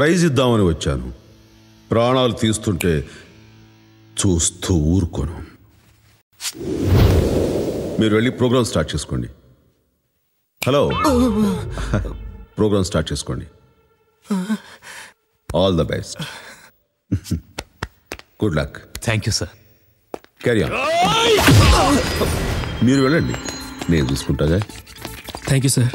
Praise ఇద్దామని వచ్చాను. ప్రాణాలు తీస్తుంటే చూస్తూ ఊరుకోను. మీరు వెళ్ళి ప్రోగ్రామ్ స్టార్ట్ చేసుకోండి. హలో, ప్రోగ్రామ్ స్టార్ట్ చేసుకోండి. All the best. Good luck. Thank you sir. Carry on. మీరు వెళ్ళండి, నేను చూసుకుంటాగా. Thank you sir.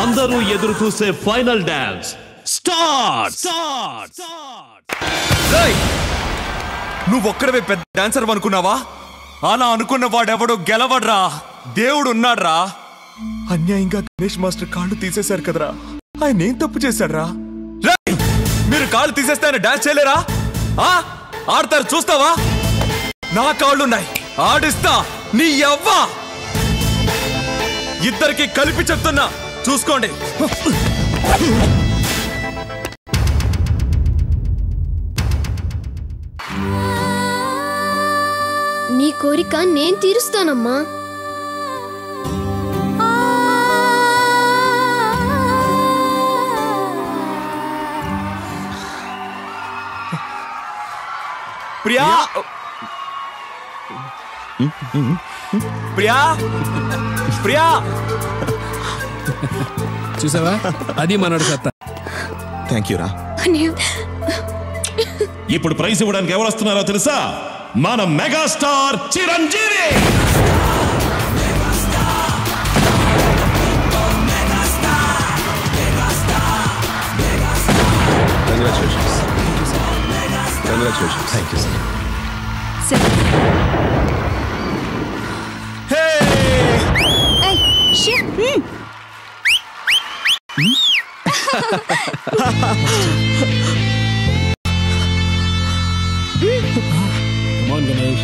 అందరూ ఎదురు చూసే ఫైనల్ డాన్స్ స్టార్ట్. నువ్వు ఒక్కడవే పెద్ద డాన్సర్ అనుకున్నావా? అలా అనుకున్న వాడెవడో గెలవడ్రా. దేవుడు ఉన్నాడ్రా. అన్యాయంగా గణేష్ మాస్టర్ కాళ్ళు తీసేశారు కదరా. ఆయన ఏం తప్పు చేశాడ్రా? మీరు కాళ్ళు తీసేస్తే ఆయన డాన్స్ చేయలేరా? ఆడతారు, చూస్తావా? నా కాళ్ళున్నాయి, ఆడిస్తా. నీ అవ్వా ఇద్దరికి కలిపి చెప్తున్నా, చూసుకోండి. నీ కోరిక నేను తీరుస్తానమ్మా. ప్రియా, ప్రియా, ప్రియా, చూసావా? అది మనోడు సత్తా. థ్యాంక్ యూ రా. ఇప్పుడు ప్రైజ్ ఇవ్వడానికి ఎవరు వస్తున్నారో తెలుసా? మన megastar Chiranjeevi. Congratulations. Congratulations. Thank you sir. Come on, Ganesh.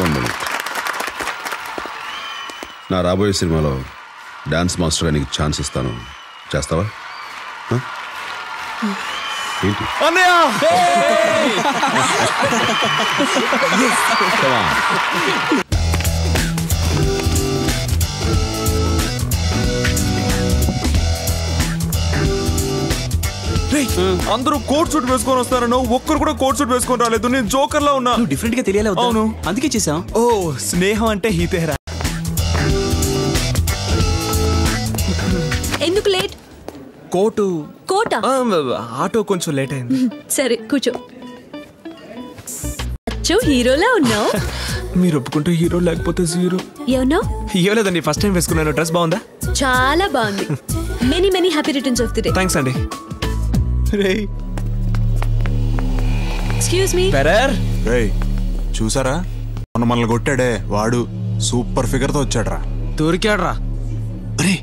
One minute. నా రాబోయే సినిమాలో డాన్స్ మాస్టర్గా నీకు ఛాన్స్ ఇస్తాను, చేస్తావా? ఏంటి అన్నయ్య? అందరూ కోట్ సూట్ వేసుకొని వస్తారను, ఒక్కరు కూడా కోట్ సూట్ వేసుకొని రాలేదు. నేను జోకర్ లా ఉన్నా. డిఫరెంట్ గా తెలియాలి. అవును, అందుకే చేసాం. ఓ, స్నేహం అంటే హీతేరా. ఎందుకు లేట్? కోట ఆటో కొంచెం లేట్ అయింది. సరే కూర్చో. హీరోలా ఉన్నావు. మీరు ఒప్పుకుంటే హీరో, లేకపోతే జీరో. ఏమన్నావు? ఇవ్వలేదండి, ఫస్ట్ టైం వేసుకున్నాను. డ్రెస్ బాగుందా? చాలా బాగుంది. Many many happy returns of the day. Thanks అండి. Excuse me. చూసారా, మొన్న మనల్ని కొట్టాడే వాడు సూపర్ ఫిగర్ తో వచ్చాడ్రా. దొరికాడ్రా. రే,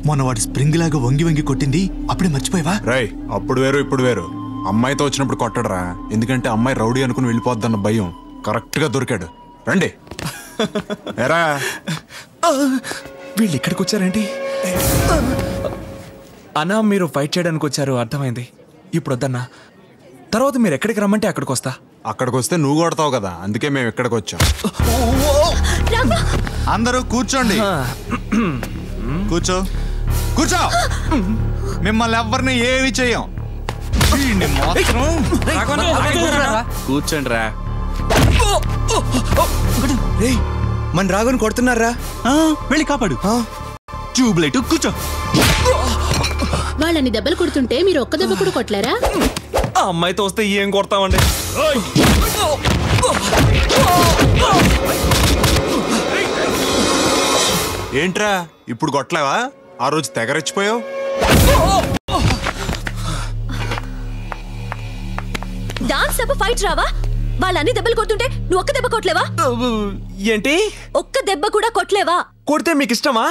మొన్న వాడు స్ప్రింగ్ లాగా వంగి వంగి కొట్టింది అప్పుడే మర్చిపోయావా? రేయ్, అప్పుడు వేరు ఇప్పుడు వేరు. అమ్మాయితో వచ్చినప్పుడు కొట్టడరా, ఎందుకంటే అమ్మాయి రౌడీ అనుకుని వెళ్ళిపోద్దన్న భయం. కరెక్ట్ గా దొరికాడు. రండి. ఎరా, వీళ్ళు ఇక్కడికి వచ్చారేంటి? అన్నా, మీరు ఫైట్ చేయడానికి వచ్చారు, అర్థమైంది. ఇప్పుడు వద్దన్నా, తర్వాత మీరు ఎక్కడికి రమ్మంటే అక్కడికి వస్తా. అక్కడికి వస్తే నువ్వు కొడతావు కదా, అందుకే మేము ఇక్కడికి వచ్చాం. అందరూ కూర్చోండి. కూర్చో కూర్చో. మిమ్మల్ని ఎవరిని ఏమి చెయ్యం. కూర్చోండి రా. మన రాగుని కొడుతున్నారా? వెళ్ళి కాపాడు. ట్యూబ్లైట్ కూర్చో. వాళ్ళని దెబ్బలు కొడుతుంటే మీరు ఒక్క దెబ్బ కూడా కొట్టలేరా? ఆ అమ్మాయితో వస్తే ఏం కొడతామండి? ఏంట్రా ఇప్పుడు కొట్టలేవా? ఆ రోజు తెగరెచ్చిపోయావు. డాన్స్ తప్ప ఫైట్ రావా? వాళ్ళన్ని దెబ్బలు కొడుతుంటే నువ్వు ఒక్క దెబ్బ కొట్టలేవా? ఏంటి? ఒక్క దెబ్బ కూడా కొట్టలేవా? కొడితే మీకు ఇష్టమా?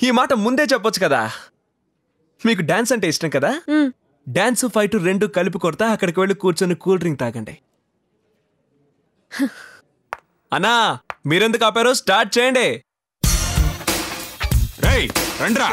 ఈ మాట ముందే చెప్పొచ్చు కదా. మీకు డాన్స్ అంటే ఇష్టం కదా? డాన్స్ ఫైట్ రెండు కలిపి కొడతా. అక్కడికి వెళ్ళి కూర్చొని కూల్ డ్రింక్ తాగండి. అన్నా మీరెందుకు ఆపారు? స్టార్ట్ చేయండి. రేయ్ రండ్రా.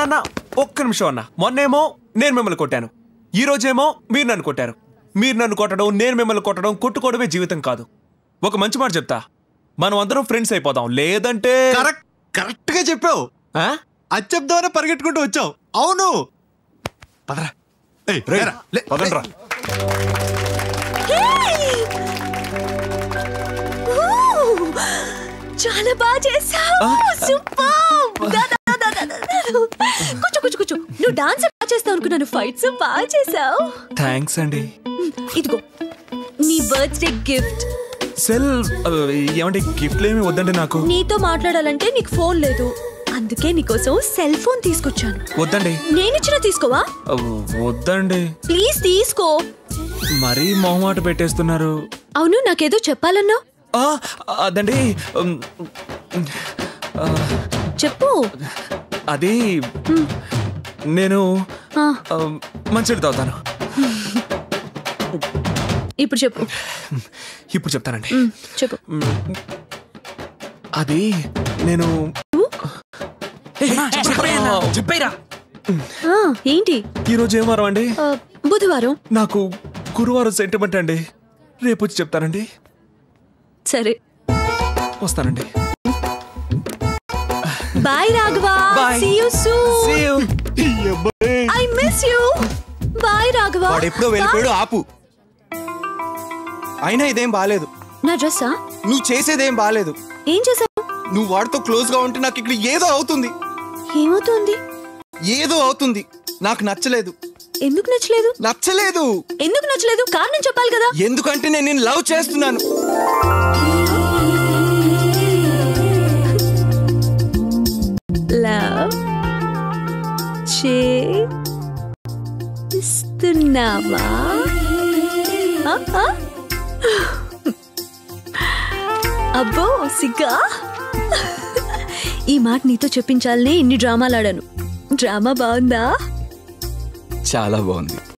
అన్నా ఒక్క నిమిషం అన్నా. మొన్నేమో నేను మిమ్మల్ని కొట్టాను, ఈ రోజేమో మీరు నన్ను కొట్టారు. మీరు నన్ను కొట్టడం, నేను మిమ్మల్ని కొట్టడం, కొట్టుకోవడమే జీవితం కాదు. ఒక మంచి మాట చెప్తా, మనం అందరం ఫ్రెండ్స్ అయిపోదాం. లేదంటే కరెక్ట్ గా చెప్పావు. అది చెప్దామని పరిగెట్టుకుంటూ వచ్చావు. అవును పదరా. పదండ్రా. చాలా బాగా చేసావు. సూపర్. కూర్చో. నువ్వు డాన్స్ బాగా చేస్తావు అనుకున్నాను. ఫైట్స్ బాగా చేసావు. థ్యాంక్స్ అండి. ఇదిగో నీ బర్త్డే గిఫ్ట్. సెల్ ఏమంటే గిఫ్ట్లు ఏమి వద్దండి నాకు. నీతో మాట్లాడాలంటే నీకు ఫోన్ లేదు, అందుకే నీకోసం సెల్ ఫోన్ తీసుకొచ్చాను. వద్దండి. నేనిచ్చిన తీసుకోవా? వద్దండి ప్లీజ్ తీసుకో. మరీ మొహమాట పెట్టేస్తున్నారు. అవును, నాకేదో చెప్పాలన్నా. అదండి, చెప్పు. అది నేను మంచిది తాగుతాను. ఇప్పుడు చెప్పు. ఇప్పుడు చెప్తానండి. చెప్పు. అది నేను ఏంటి? ఈరోజు ఏం వారం అండి? బుధవారం. నాకు గురువారం సెంటిమెంట్ అండి. రేపు వచ్చి చెప్తానండి. సరే, వస్తానండి. Bye Raghava. See you soon. I miss you. Bye Raghava. వాడు ఎప్పుడో వెళ్ళిపోయాడు. ఆపు. అయినా ఇదేం బాలేదు. నా డ్రెస్సా? నువ్వు చేసేదేం బాలేదు. ఏం చేసావు? నువ్వు వాడితో క్లోజ్ గా ఉంటే నాకు ఇక్కడ ఏదో అవుతుంది. ఏమవుతుంది? ఏదో అవుతుంది. నాకు నచ్చలేదు. ఎందుకు నచ్చలేదు? నచ్చలేదు. ఎందుకు నచ్చలేదు? కారణం చెప్పాలి కదా. ఎందుకంటే నేను నిన్ను లవ్ చేస్తున్నాను. లవ్ చేస్తున్నావా? అబ్బో సిగ్గా. ఈ మాట నీతో చెప్పించాలనే ఇన్ని డ్రామాలు ఆడాను. డ్రామా బాగుందా? చాలా బాగుంది.